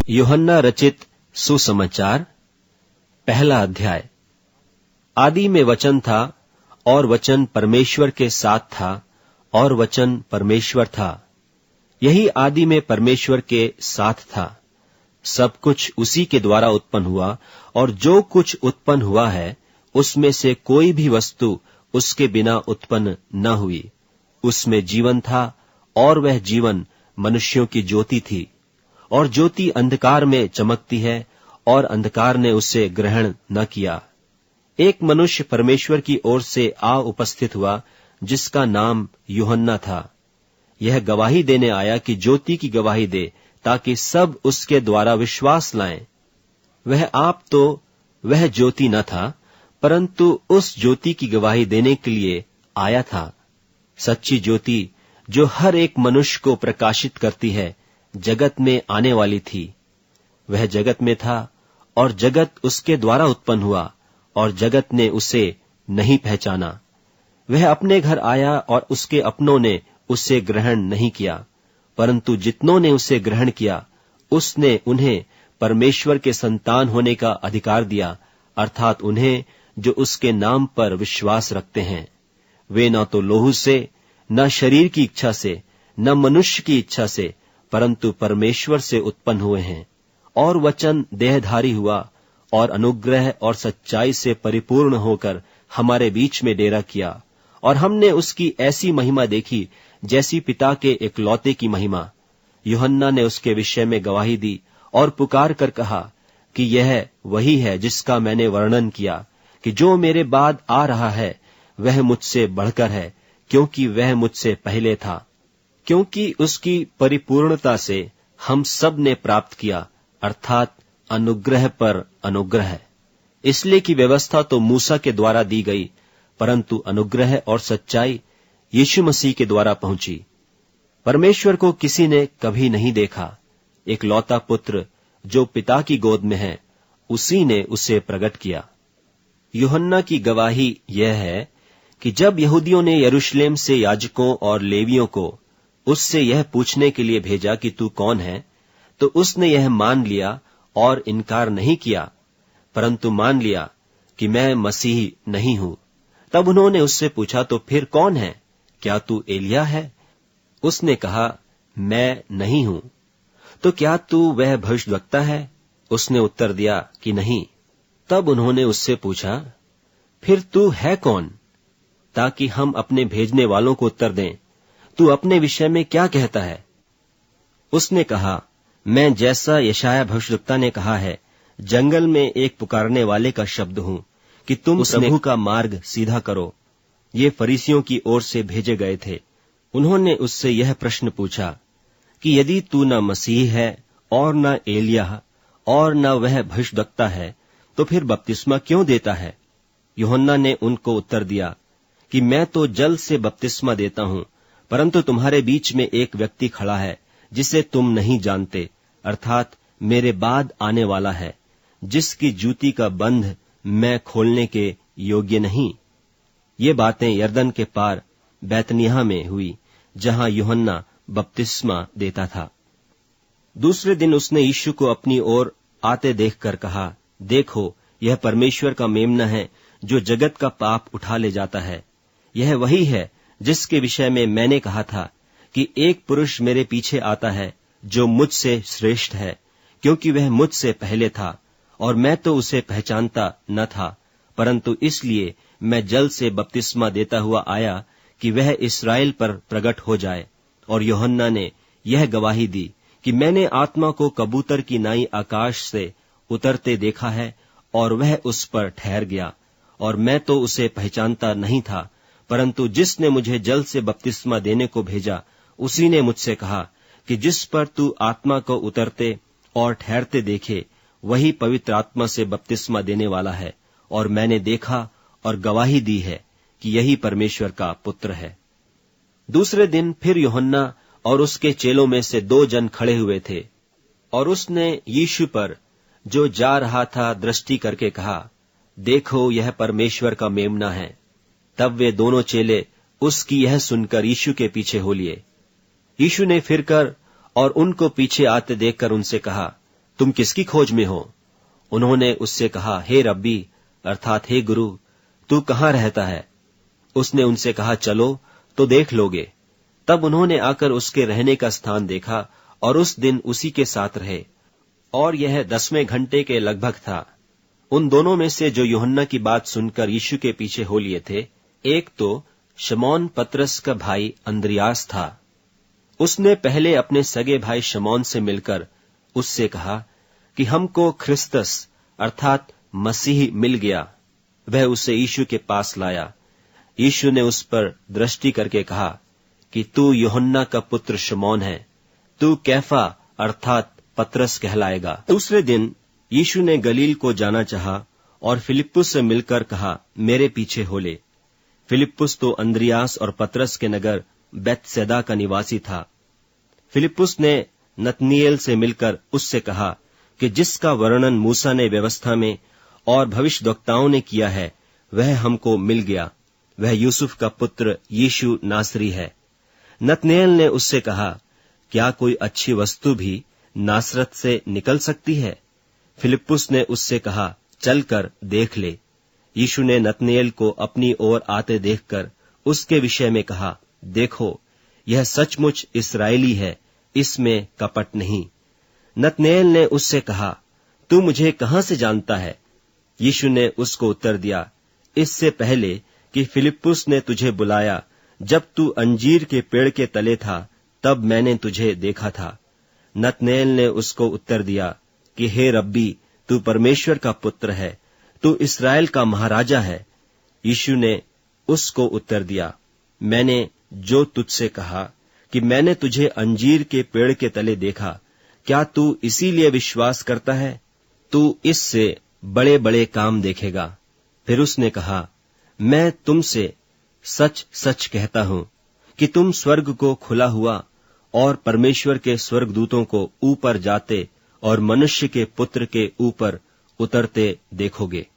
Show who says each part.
Speaker 1: यूहन्ना रचित सुसमाचार, पहला अध्याय। आदि में वचन था, और वचन परमेश्वर के साथ था, और वचन परमेश्वर था। यही आदि में परमेश्वर के साथ था। सब कुछ उसी के द्वारा उत्पन्न हुआ, और जो कुछ उत्पन्न हुआ है उसमें से कोई भी वस्तु उसके बिना उत्पन्न न हुई। उसमें जीवन था, और वह जीवन मनुष्यों की ज्योति थी। और ज्योति अंधकार में चमकती है, और अंधकार ने उसे ग्रहण न किया। एक मनुष्य परमेश्वर की ओर से आ उपस्थित हुआ, जिसका नाम यूहन्ना था। यह गवाही देने आया कि ज्योति की गवाही दे, ताकि सब उसके द्वारा विश्वास लाएं। वह आप तो वह ज्योति न था, परंतु उस ज्योति की गवाही देने के लिए आया था। सच्ची ज्योति, जो हर एक मनुष्य को प्रकाशित करती है, जगत में आने वाली थी। वह जगत में था, और जगत उसके द्वारा उत्पन्न हुआ, और जगत ने उसे नहीं पहचाना। वह अपने घर आया, और उसके अपनों ने उसे ग्रहण नहीं किया। परंतु जितनों ने उसे ग्रहण किया, उसने उन्हें परमेश्वर के संतान होने का अधिकार दिया, अर्थात उन्हें जो उसके नाम पर विश्वास रखते हैं। वे न तो लोहू से, न शरीर की इच्छा से, न मनुष्य की इच्छा से, परंतु परमेश्वर से उत्पन्न हुए हैं। और वचन देहधारी हुआ, और अनुग्रह और सच्चाई से परिपूर्ण होकर हमारे बीच में डेरा किया। और हमने उसकी ऐसी महिमा देखी, जैसी पिता के इकलौते की महिमा। यूहन्ना ने उसके विषय में गवाही दी, और पुकार कर कहा कि यह वही है जिसका मैंने वर्णन किया, कि जो मेरे बाद आ रहा है वह मुझसे बढ़कर है, क्योंकि वह मुझसे पहले था। क्योंकि उसकी परिपूर्णता से हम सब ने प्राप्त किया, अर्थात अनुग्रह पर अनुग्रह। इसलिए कि व्यवस्था तो मूसा के द्वारा दी गई, परंतु अनुग्रह और सच्चाई यीशु मसीह के द्वारा पहुंची। परमेश्वर को किसी ने कभी नहीं देखा। इकलौता पुत्र जो पिता की गोद में है, उसी ने उसे प्रकट किया। यूहन्ना की गवाही यह है कि जब यहूदियों ने यरूशलेम से याजकों और लेवियों को उससे यह पूछने के लिए भेजा कि तू कौन है, तो उसने यह मान लिया और इनकार नहीं किया, परंतु मान लिया कि मैं मसीह नहीं हूं। तब उन्होंने उससे पूछा, तो फिर कौन है? क्या तू एलिय्याह है? उसने कहा, मैं नहीं हूं। तो क्या तू वह भविष्यद्वक्ता है? उसने उत्तर दिया कि नहीं। तब उन्होंने उससे पूछा, फिर तू है कौन? ताकि हम अपने भेजने वालों को उत्तर दें। तू अपने विषय में क्या कहता है? उसने कहा, मैं जैसा यशायाह भविष्यद्वक्ता ने कहा है, जंगल में एक पुकारने वाले का शब्द हूं कि तुम प्रभु का मार्ग सीधा करो। ये फरीसियों की ओर से भेजे गए थे। उन्होंने उससे यह प्रश्न पूछा कि यदि तू न मसीह है, और न एलिय्याह, और न वह भविष्यद्वक्ता है, तो फिर बपतिस्मा क्यों देता है? यूहन्ना ने उनको उत्तर दिया कि मैं तो जल से बपतिस्मा देता हूं, परंतु तुम्हारे बीच में एक व्यक्ति खड़ा है, जिसे तुम नहीं जानते, अर्थात मेरे बाद आने वाला है, जिसकी जूती का बंध मैं खोलने के योग्य नहीं। ये बातें यरदन के पार बैतनिय्याह में हुई, जहां यूहन्ना बपतिस्मा देता था। दूसरे दिन उसने यीशु को अपनी ओर आते देखकर कहा, देखो, यह परमेश्वर का मेम्ना है, जो जगत का पाप उठा ले जाता है। यह वही है जिसके विषय में मैंने कहा था कि एक पुरुष मेरे पीछे आता है, जो मुझसे श्रेष्ठ है, क्योंकि वह मुझसे पहले था, और मैं तो उसे पहचानता न था, परंतु इसलिए मैं जल से बपतिस्मा देता हुआ आया कि वह इस्राएल पर प्रकट हो जाए। और यूहन्ना ने यह गवाही दी कि मैंने आत्मा को कबूतर की नाई आकाश से उतरते देखा है, और वह उस पर ठहर गया। और मैं तो उसे पहचानता नहीं था, परंतु जिसने मुझे जल से बपतिस्मा देने को भेजा, उसी ने मुझसे कहा कि जिस पर तू आत्मा को उतरते और ठहरते देखे, वही पवित्र आत्मा से बपतिस्मा देने वाला है। और मैंने देखा और गवाही दी है कि यही परमेश्वर का पुत्र है। दूसरे दिन फिर यूहन्ना और उसके चेलों में से 2 जन खड़े हुए थे, और उसने यीशु पर, जो जा रहा था, दृष्टि करके कहा, देखो, यह परमेश्वर का मेम्ना है। तब वे दोनों चेले उसकी यह सुनकर यीशु के पीछे हो लिए। यीशु ने फिरकर और उनको पीछे आते देखकर उनसे कहा, तुम किसकी खोज में हो? उन्होंने उससे कहा, हे रब्बी अर्थात हे गुरु, तू कहाँ रहता है? उसने उनसे कहा, चलो तो देख लोगे। तब उन्होंने आकर उसके रहने का स्थान देखा और उस दिन उसी के साथ रहे। और यह 10वें घंटे के लगभग था। उन दोनों में से जो यूहन्ना की बात सुनकर यीशु के पीछे हो लिए थे, एक तो शमौन पतरस का भाई अंद्रियास था। उसने पहले अपने सगे भाई शमौन से मिलकर उससे कहा कि हमको ख्रिस्तस अर्थात मसीह मिल गया। वह उसे यीशु के पास लाया। यीशु ने उस पर दृष्टि करके कहा कि तू यूहन्ना का पुत्र शमौन है, तू कैफा अर्थात पतरस कहलाएगा। दूसरे दिन यीशु ने गलील को जाना चाहा और फिलिप्पुस से मिलकर कहा, मेरे पीछे हो ले। फिलिप्पुस तो अंद्रियास और पतरस के नगर बेतसैदा का निवासी था। फिलिप्पुस ने नतनीएल से मिलकर उससे कहा कि जिसका वर्णन मूसा ने व्यवस्था में और भविष्यद्वक्ताओं ने किया है, वह हमको मिल गया। वह यूसुफ का पुत्र यीशु नासरी है। नतनीएल ने उससे कहा, क्या कोई अच्छी वस्तु भी नासरत से निकल सकती है? फिलिप्पुस ने उससे कहा, चलकर देख ले। यीशु ने नतनीएल को अपनी ओर आते देखकर उसके विषय में कहा, देखो, यह सचमुच इस्राएली है, इसमें कपट नहीं। नतनीएल ने उससे कहा, तू मुझे कहां से जानता है? यीशु ने उसको उत्तर दिया, इससे पहले कि फिलिप्पुस ने तुझे बुलाया, जब तू अंजीर के पेड़ के तले था, तब मैंने तुझे देखा था। नतनीएल ने उसको उत्तर दिया कि हे रब्बी, तू परमेश्वर का पुत्र है, तू इस्राएल का महाराजा है। यीशु ने उसको उत्तर दिया, मैंने जो तुझसे कहा कि मैंने तुझे अंजीर के पेड़ के तले देखा, क्या तू इसीलिए विश्वास करता है? तू इससे बड़े बड़े काम देखेगा। फिर उसने कहा, मैं तुमसे सच सच कहता हूं कि तुम स्वर्ग को खुला हुआ और परमेश्वर के स्वर्गदूतों को ऊपर जाते और मनुष्य के पुत्र के ऊपर उतरते देखोगे।